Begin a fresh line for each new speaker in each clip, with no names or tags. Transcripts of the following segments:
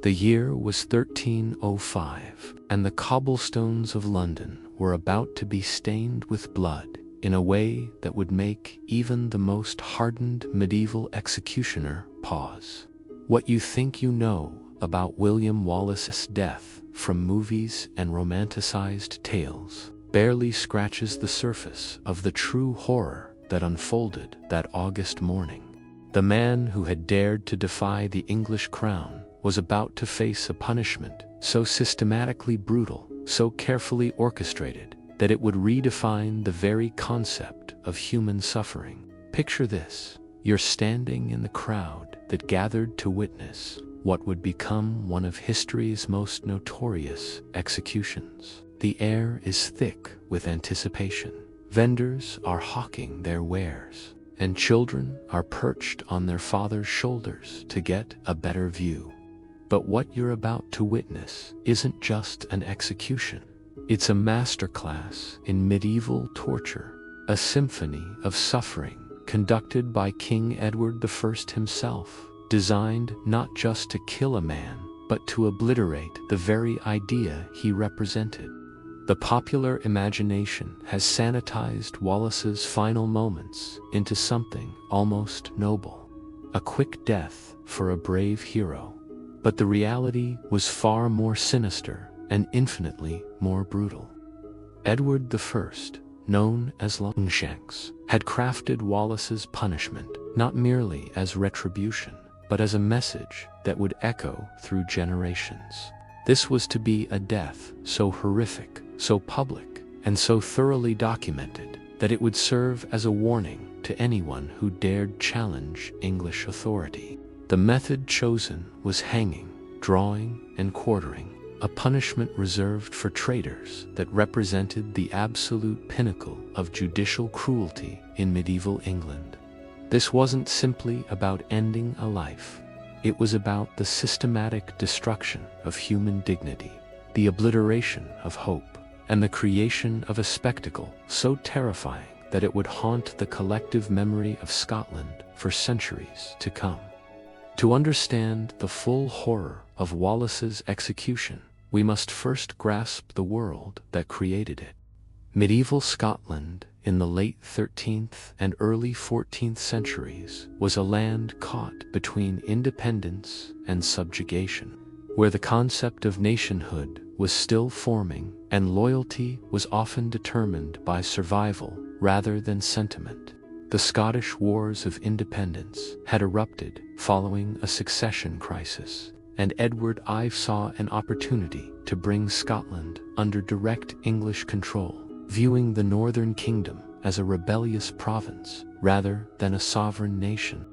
The year was 1305, and the cobblestones of London were about to be stained with blood in a way that would make even the most hardened medieval executioner pause. What you think you know about William Wallace's death from movies and romanticized tales barely scratches the surface of the true horror that unfolded that August morning. The man who had dared to defy the English crown was about to face a punishment so systematically brutal, so carefully orchestrated, that it would redefine the very concept of human suffering. Picture this: you're standing in the crowd that gathered to witness what would become one of history's most notorious executions. The air is thick with anticipation. Vendors are hawking their wares, and children are perched on their fathers' shoulders to get a better view. But what you're about to witness isn't just an execution. It's a masterclass in medieval torture, a symphony of suffering conducted by King Edward I himself, designed not just to kill a man, but to obliterate the very idea he represented. The popular imagination has sanitized Wallace's final moments into something almost noble, a quick death for a brave hero. But the reality was far more sinister and infinitely more brutal. Edward I, known as Longshanks, had crafted Wallace's punishment not merely as retribution, but as a message that would echo through generations. This was to be a death so horrific, so public, and so thoroughly documented that it would serve as a warning to anyone who dared challenge English authority. The method chosen was hanging, drawing, and quartering, a punishment reserved for traitors that represented the absolute pinnacle of judicial cruelty in medieval England. This wasn't simply about ending a life. It was about the systematic destruction of human dignity, the obliteration of hope, and the creation of a spectacle so terrifying that it would haunt the collective memory of Scotland for centuries to come. To understand the full horror of Wallace's execution, we must first grasp the world that created it. Medieval Scotland in the late 13th and early 14th centuries was a land caught between independence and subjugation, where the concept of nationhood was still forming and loyalty was often determined by survival rather than sentiment. The Scottish Wars of Independence had erupted following a succession crisis, and Edward I saw an opportunity to bring Scotland under direct English control, viewing the Northern Kingdom as a rebellious province rather than a sovereign nation.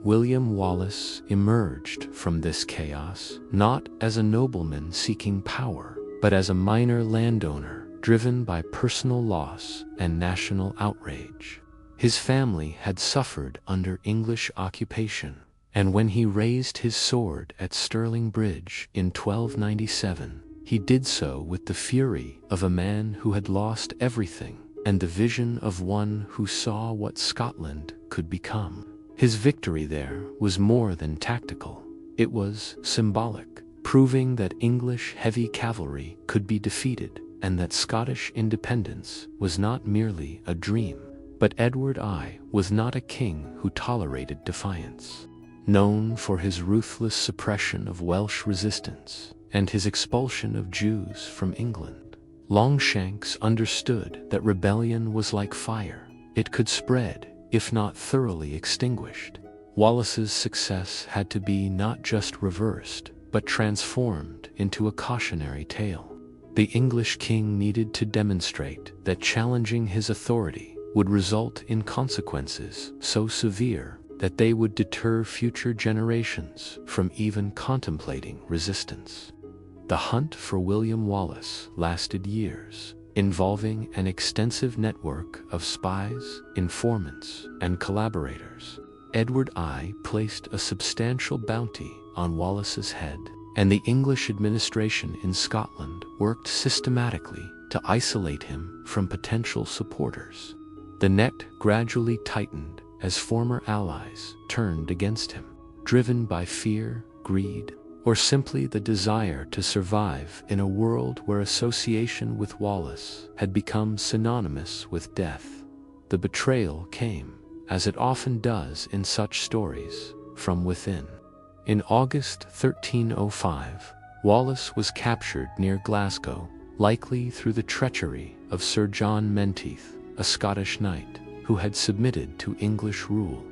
William Wallace emerged from this chaos not as a nobleman seeking power, but as a minor landowner driven by personal loss and national outrage. His family had suffered under English occupation, and when he raised his sword at Stirling Bridge in 1297, he did so with the fury of a man who had lost everything and the vision of one who saw what Scotland could become. His victory there was more than tactical. It was symbolic, proving that English heavy cavalry could be defeated and that Scottish independence was not merely a dream. But Edward I was not a king who tolerated defiance. Known for his ruthless suppression of Welsh resistance and his expulsion of Jews from England, Longshanks understood that rebellion was like fire. It could spread, if not thoroughly extinguished. Wallace's success had to be not just reversed, but transformed into a cautionary tale. The English king needed to demonstrate that challenging his authority would result in consequences so severe that they would deter future generations from even contemplating resistance. The hunt for William Wallace lasted years, involving an extensive network of spies, informants, and collaborators. Edward I placed a substantial bounty on Wallace's head, and the English administration in Scotland worked systematically to isolate him from potential supporters. The net gradually tightened as former allies turned against him, driven by fear, greed, or simply the desire to survive in a world where association with Wallace had become synonymous with death. The betrayal came, as it often does in such stories, from within. In August 1305, Wallace was captured near Glasgow, likely through the treachery of Sir John Menteith, a Scottish knight, who had submitted to English rule.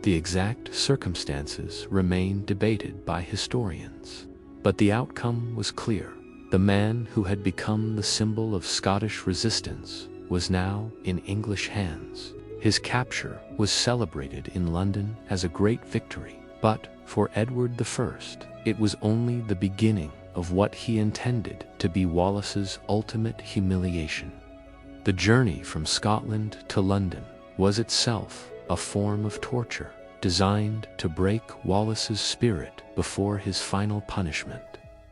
The exact circumstances remain debated by historians, but the outcome was clear. The man who had become the symbol of Scottish resistance was now in English hands. His capture was celebrated in London as a great victory, but for Edward I, it was only the beginning of what he intended to be Wallace's ultimate humiliation. The journey from Scotland to London was itself a form of torture, designed to break Wallace's spirit before his final punishment.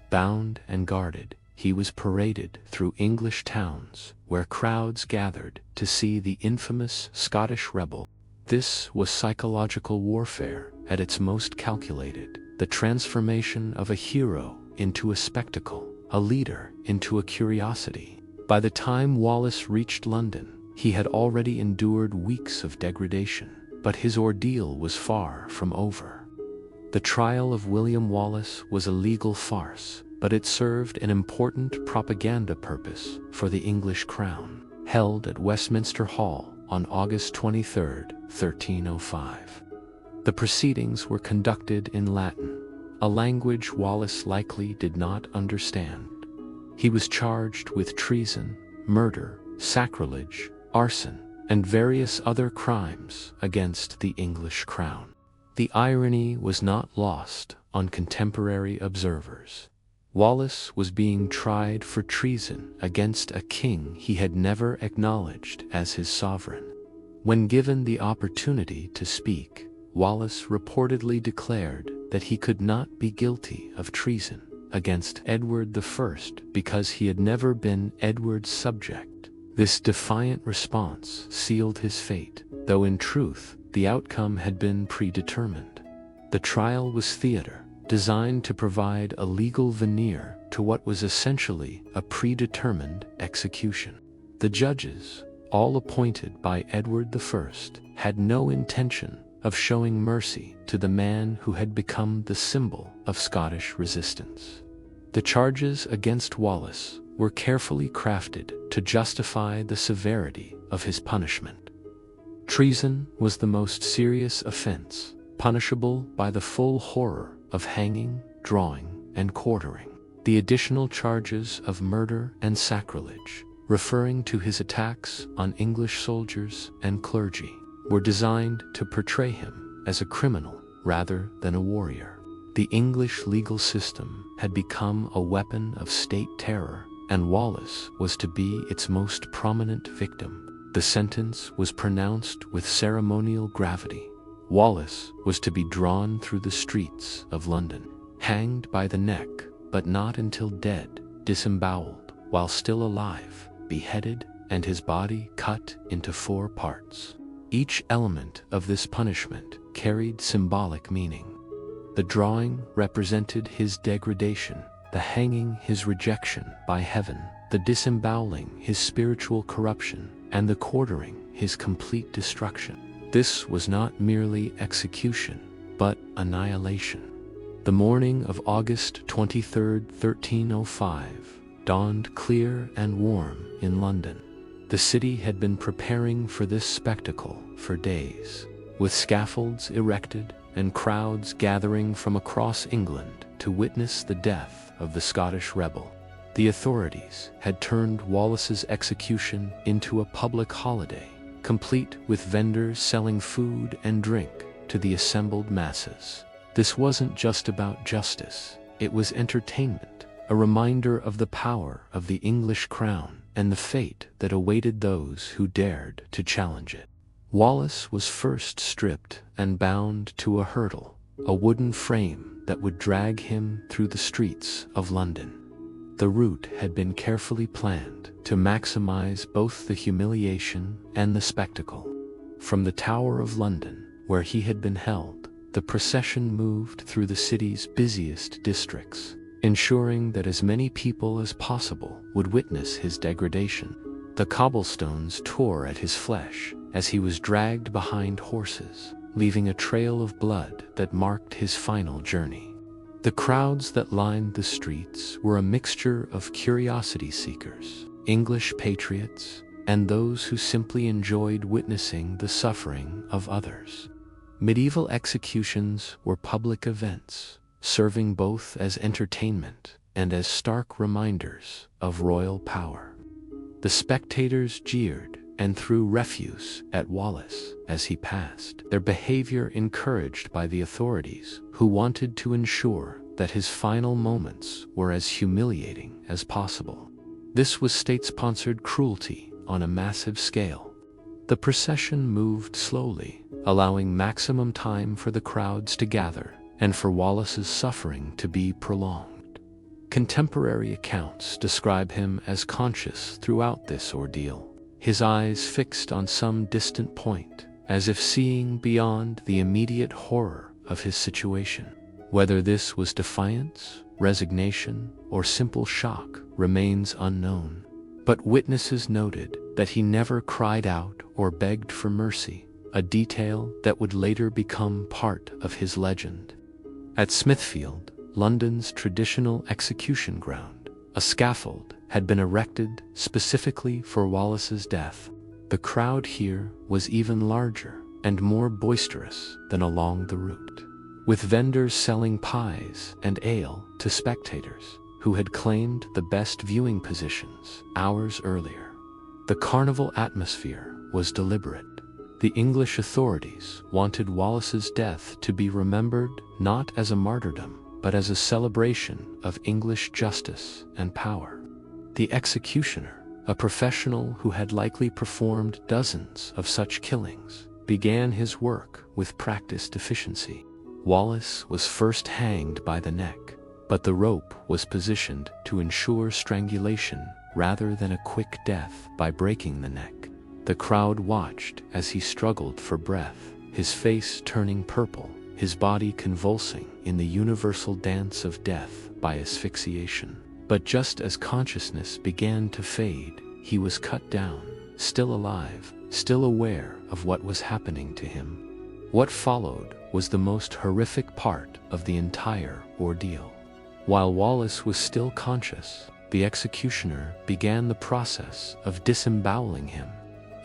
Bound and guarded, he was paraded through English towns where crowds gathered to see the infamous Scottish rebel. This was psychological warfare at its most calculated, the transformation of a hero into a spectacle, a leader into a curiosity. By the time Wallace reached London, he had already endured weeks of degradation, but his ordeal was far from over. The trial of William Wallace was a legal farce, but it served an important propaganda purpose for the English crown. Held at Westminster Hall on August 23, 1305. The proceedings were conducted in Latin, a language Wallace likely did not understand. He was charged with treason, murder, sacrilege, arson, and various other crimes against the English crown. The irony was not lost on contemporary observers. Wallace was being tried for treason against a king he had never acknowledged as his sovereign. When given the opportunity to speak, Wallace reportedly declared that he could not be guilty of treason against Edward I because he had never been Edward's subject. This defiant response sealed his fate, though in truth, the outcome had been predetermined. The trial was theater, designed to provide a legal veneer to what was essentially a predetermined execution. The judges, all appointed by Edward I, had no intention of showing mercy to the man who had become the symbol of Scottish resistance. The charges against Wallace were carefully crafted to justify the severity of his punishment. Treason was the most serious offense, punishable by the full horror of hanging, drawing, and quartering. The additional charges of murder and sacrilege, referring to his attacks on English soldiers and clergy, were designed to portray him as a criminal rather than a warrior. The English legal system had become a weapon of state terror, and Wallace was to be its most prominent victim. The sentence was pronounced with ceremonial gravity. Wallace was to be drawn through the streets of London, hanged by the neck, but not until dead, disemboweled, while still alive, beheaded, and his body cut into 4 parts. Each element of this punishment carried symbolic meaning. The drawing represented his degradation, the hanging his rejection by heaven, the disemboweling his spiritual corruption, and the quartering his complete destruction. This was not merely execution, but annihilation. The morning of August 23, 1305, dawned clear and warm in London. The city had been preparing for this spectacle for days, with scaffolds erected and crowds gathering from across England to witness the death of the Scottish rebel. The authorities had turned Wallace's execution into a public holiday, complete with vendors selling food and drink to the assembled masses. This wasn't just about justice, it was entertainment, a reminder of the power of the English crown and the fate that awaited those who dared to challenge it. Wallace was first stripped and bound to a hurdle, a wooden frame that would drag him through the streets of London. The route had been carefully planned to maximize both the humiliation and the spectacle. From the Tower of London, where he had been held, the procession moved through the city's busiest districts, ensuring that as many people as possible would witness his degradation. The cobblestones tore at his flesh as he was dragged behind horses, leaving a trail of blood that marked his final journey. The crowds that lined the streets were a mixture of curiosity seekers, English patriots, and those who simply enjoyed witnessing the suffering of others. Medieval executions were public events, serving both as entertainment and as stark reminders of royal power. The spectators jeered and threw refuse at Wallace as he passed, their behavior encouraged by the authorities, who wanted to ensure that his final moments were as humiliating as possible. This was state-sponsored cruelty on a massive scale. The procession moved slowly, allowing maximum time for the crowds to gather and for Wallace's suffering to be prolonged. Contemporary accounts describe him as conscious throughout this ordeal, his eyes fixed on some distant point, as if seeing beyond the immediate horror of his situation. Whether this was defiance, resignation, or simple shock remains unknown, but witnesses noted that he never cried out or begged for mercy, a detail that would later become part of his legend. At Smithfield, London's traditional execution ground, a scaffold had been erected specifically for Wallace's death. The crowd here was even larger and more boisterous than along the route, with vendors selling pies and ale to spectators who had claimed the best viewing positions hours earlier. The carnival atmosphere was deliberate. The English authorities wanted Wallace's death to be remembered not as a martyrdom, but as a celebration of English justice and power. The executioner, a professional who had likely performed dozens of such killings, began his work with practiced efficiency. Wallace was first hanged by the neck, but the rope was positioned to ensure strangulation rather than a quick death by breaking the neck. The crowd watched as he struggled for breath, his face turning purple, his body convulsing in the universal dance of death by asphyxiation. But just as consciousness began to fade, he was cut down, still alive, still aware of what was happening to him. What followed was the most horrific part of the entire ordeal. While Wallace was still conscious, the executioner began the process of disemboweling him.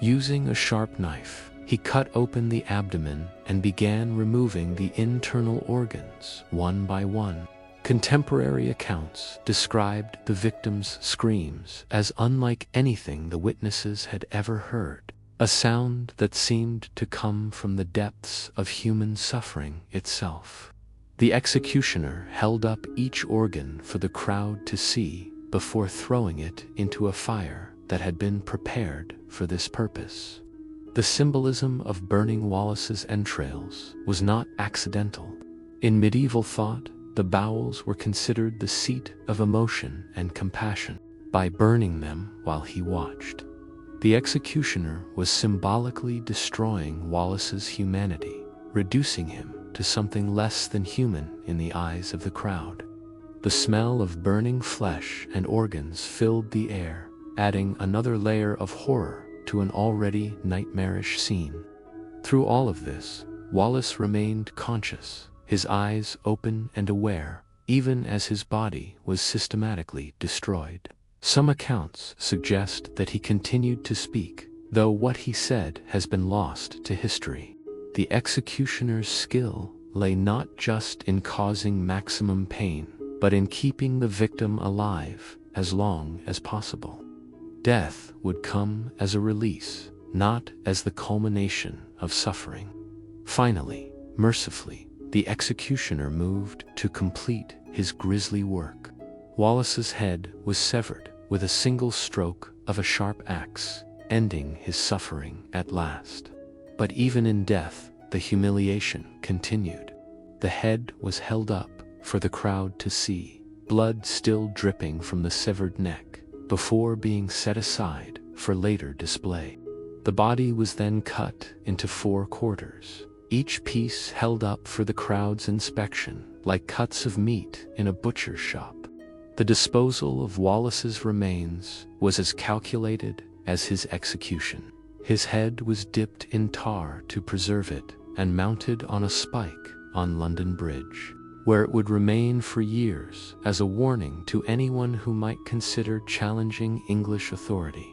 Using a sharp knife, he cut open the abdomen and began removing the internal organs one by one. Contemporary accounts described the victim's screams as unlike anything the witnesses had ever heard, a sound that seemed to come from the depths of human suffering itself. The executioner held up each organ for the crowd to see before throwing it into a fire that had been prepared for this purpose. The symbolism of burning Wallace's entrails was not accidental. In medieval thought, the bowels were considered the seat of emotion and compassion. By burning them while he watched, the executioner was symbolically destroying Wallace's humanity, reducing him to something less than human in the eyes of the crowd. The smell of burning flesh and organs filled the air, adding another layer of horror to an already nightmarish scene. Through all of this, Wallace remained conscious, his eyes open and aware, even as his body was systematically destroyed. Some accounts suggest that he continued to speak, though what he said has been lost to history. The executioner's skill lay not just in causing maximum pain, but in keeping the victim alive as long as possible. Death would come as a release, not as the culmination of suffering. Finally, mercifully, the executioner moved to complete his grisly work. Wallace's head was severed with a single stroke of a sharp axe, ending his suffering at last. But even in death, the humiliation continued. The head was held up for the crowd to see, blood still dripping from the severed neck, before being set aside for later display. The body was then cut into 4 quarters, each piece held up for the crowd's inspection, like cuts of meat in a butcher's shop. The disposal of Wallace's remains was as calculated as his execution. His head was dipped in tar to preserve it and mounted on a spike on London Bridge, where it would remain for years as a warning to anyone who might consider challenging English authority.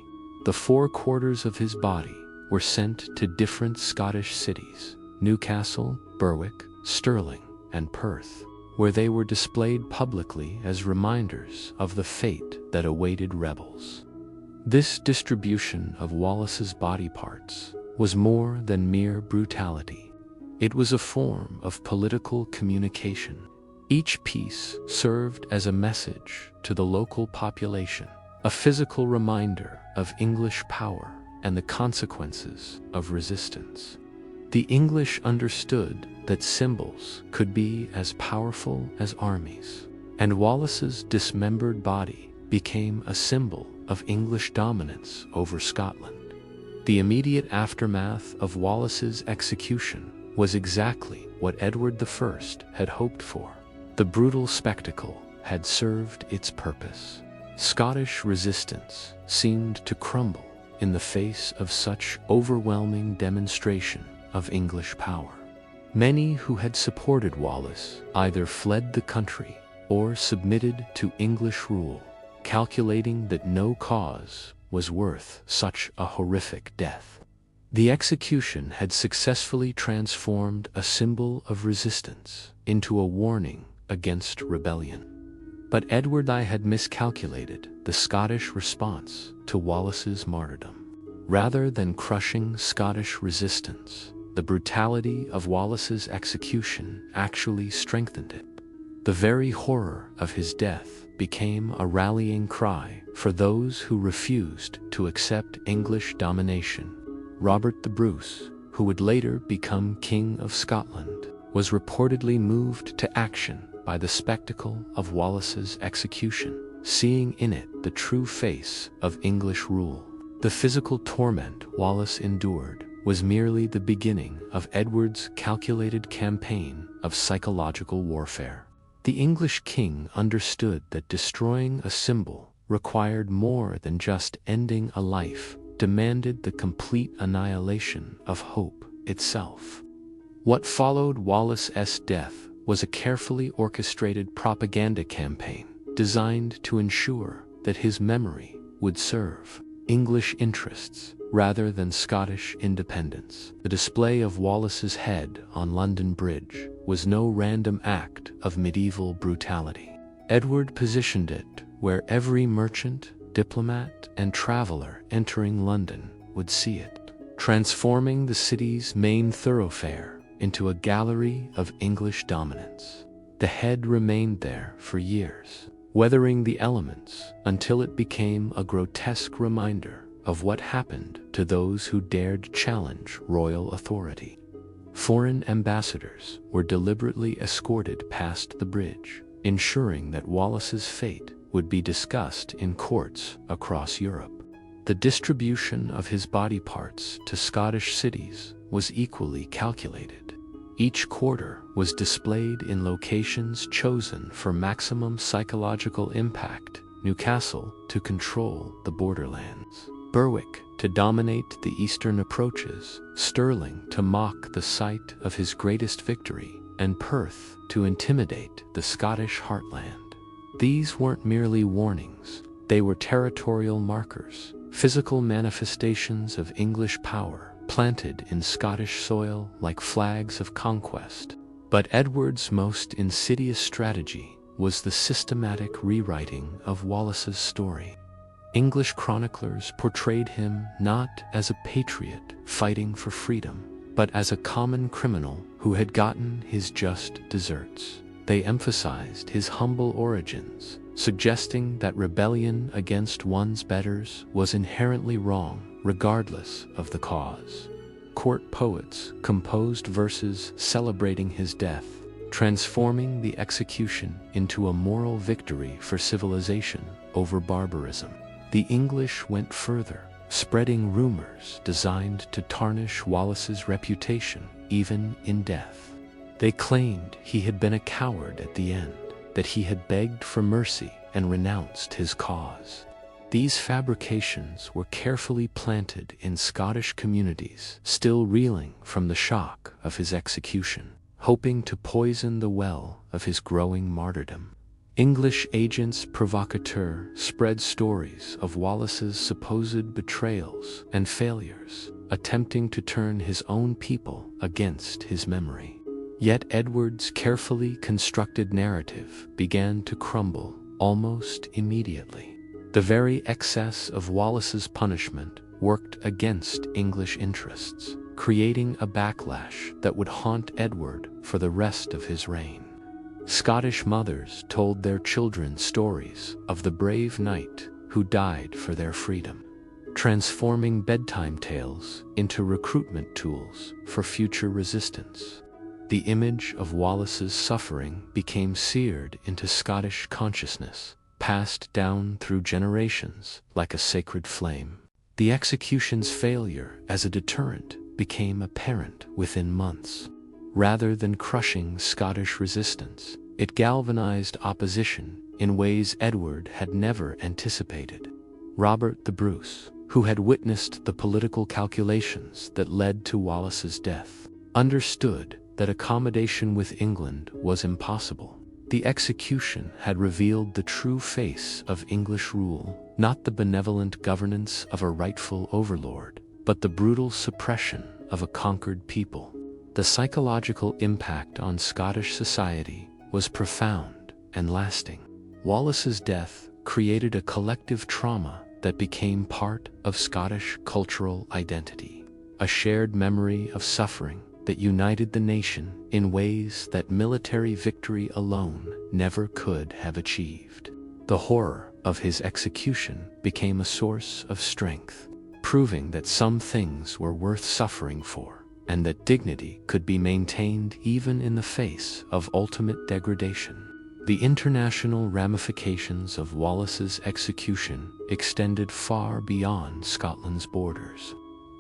The 4 quarters of his body were sent to different Scottish cities: Newcastle, Berwick, Stirling, and Perth, where they were displayed publicly as reminders of the fate that awaited rebels. This distribution of Wallace's body parts was more than mere brutality. It was a form of political communication. Each piece served as a message to the local population, a physical reminder of English power and the consequences of resistance. The English understood that symbols could be as powerful as armies, and Wallace's dismembered body became a symbol of English dominance over Scotland. The immediate aftermath of Wallace's execution was exactly what Edward I had hoped for. The brutal spectacle had served its purpose. Scottish resistance seemed to crumble in the face of such overwhelming demonstration of English power. Many who had supported Wallace either fled the country or submitted to English rule, calculating that no cause was worth such a horrific death. The execution had successfully transformed a symbol of resistance into a warning against rebellion. But Edward I had miscalculated the Scottish response to Wallace's martyrdom. Rather than crushing Scottish resistance, the brutality of Wallace's execution actually strengthened it. The very horror of his death became a rallying cry for those who refused to accept English domination. Robert the Bruce, who would later become King of Scotland, was reportedly moved to action by the spectacle of Wallace's execution, seeing in it the true face of English rule. The physical torment Wallace endured was merely the beginning of Edward's calculated campaign of psychological warfare. The English king understood that destroying a symbol required more than just ending a life, demanded the complete annihilation of hope itself. What followed Wallace's death was a carefully orchestrated propaganda campaign designed to ensure that his memory would serve English interests rather than Scottish independence. The display of Wallace's head on London Bridge was no random act of medieval brutality. Edward positioned it where every merchant, diplomat, and traveler entering London would see it, transforming the city's main thoroughfare into a gallery of English dominance. The head remained there for years, weathering the elements until it became a grotesque reminder of what happened to those who dared challenge royal authority. Foreign ambassadors were deliberately escorted past the bridge, ensuring that Wallace's fate would be discussed in courts across Europe. The distribution of his body parts to Scottish cities was equally calculated. Each quarter was displayed in locations chosen for maximum psychological impact: Newcastle to control the borderlands, Berwick to dominate the eastern approaches, Stirling to mock the site of his greatest victory, and Perth to intimidate the Scottish heartland. These weren't merely warnings, they were territorial markers, physical manifestations of English power, planted in Scottish soil like flags of conquest. But Edward's most insidious strategy was the systematic rewriting of Wallace's story. English chroniclers portrayed him not as a patriot fighting for freedom, but as a common criminal who had gotten his just deserts. They emphasized his humble origins, suggesting that rebellion against one's betters was inherently wrong, regardless of the cause. Court poets composed verses celebrating his death, transforming the execution into a moral victory for civilization over barbarism. The English went further, spreading rumors designed to tarnish Wallace's reputation even in death. They claimed he had been a coward at the end, that he had begged for mercy and renounced his cause. These fabrications were carefully planted in Scottish communities, still reeling from the shock of his execution, hoping to poison the well of his growing martyrdom. English agents provocateurs spread stories of Wallace's supposed betrayals and failures, attempting to turn his own people against his memory. Yet Edward's carefully constructed narrative began to crumble almost immediately. The very excess of Wallace's punishment worked against English interests, creating a backlash that would haunt Edward for the rest of his reign. Scottish mothers told their children stories of the brave knight who died for their freedom, transforming bedtime tales into recruitment tools for future resistance. The image of Wallace's suffering became seared into Scottish consciousness, passed down through generations like a sacred flame. The execution's failure as a deterrent became apparent within months. Rather than crushing Scottish resistance, it galvanized opposition in ways Edward had never anticipated. Robert the Bruce, who had witnessed the political calculations that led to Wallace's death, understood that accommodation with England was impossible. The execution had revealed the true face of English rule, not the benevolent governance of a rightful overlord, but the brutal suppression of a conquered people. The psychological impact on Scottish society was profound and lasting. Wallace's death created a collective trauma that became part of Scottish cultural identity, a shared memory of suffering that united the nation in ways that military victory alone never could have achieved. The horror of his execution became a source of strength, proving that some things were worth suffering for, and that dignity could be maintained even in the face of ultimate degradation. The international ramifications of Wallace's execution extended far beyond Scotland's borders.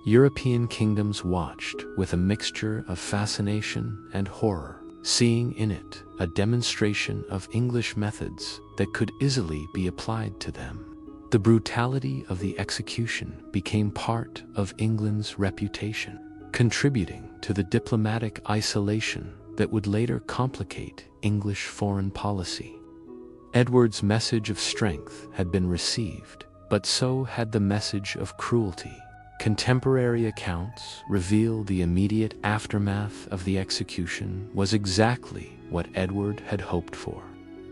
European kingdoms watched with a mixture of fascination and horror, seeing in it a demonstration of English methods that could easily be applied to them. The brutality of the execution became part of England's reputation, contributing to the diplomatic isolation that would later complicate English foreign policy. Edward's message of strength had been received, but so had the message of cruelty. Contemporary accounts reveal the immediate aftermath of the execution was exactly what Edward had hoped for.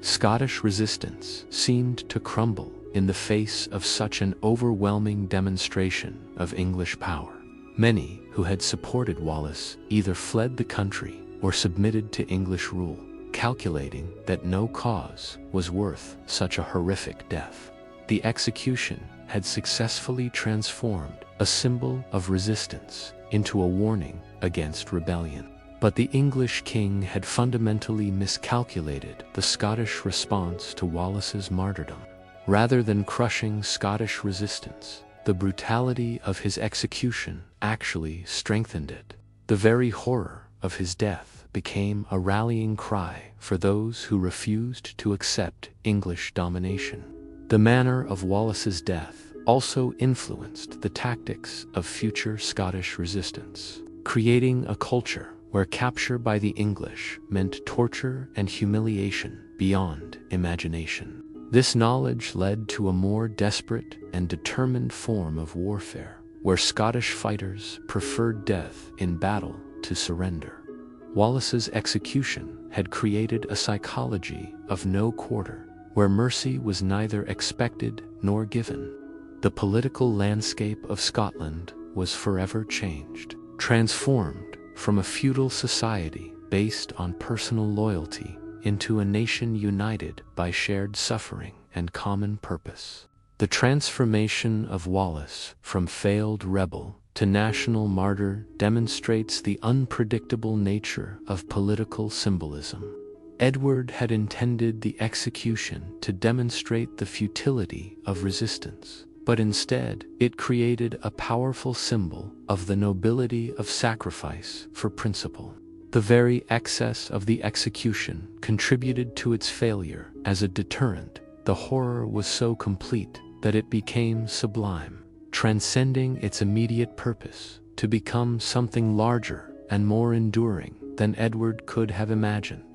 Scottish resistance seemed to crumble in the face of such an overwhelming demonstration of English power. Many who had supported Wallace either fled the country or submitted to English rule, calculating that no cause was worth such a horrific death. The execution had successfully transformed a symbol of resistance into a warning against rebellion. But the English king had fundamentally miscalculated the Scottish response to Wallace's martyrdom. Rather than crushing Scottish resistance, the brutality of his execution actually strengthened it. The very horror of his death became a rallying cry for those who refused to accept English domination. The manner of Wallace's death also influenced the tactics of future Scottish resistance, creating a culture where capture by the English meant torture and humiliation beyond imagination. This knowledge led to a more desperate and determined form of warfare, where Scottish fighters preferred death in battle to surrender. Wallace's execution had created a psychology of no quarter, where mercy was neither expected nor given. The political landscape of Scotland was forever changed, transformed from a feudal society based on personal loyalty into a nation united by shared suffering and common purpose. The transformation of Wallace from failed rebel to national martyr demonstrates the unpredictable nature of political symbolism. Edward had intended the execution to demonstrate the futility of resistance, but instead it created a powerful symbol of the nobility of sacrifice for principle. The very excess of the execution contributed to its failure as a deterrent. The horror was so complete that it became sublime, transcending its immediate purpose to become something larger and more enduring than Edward could have imagined.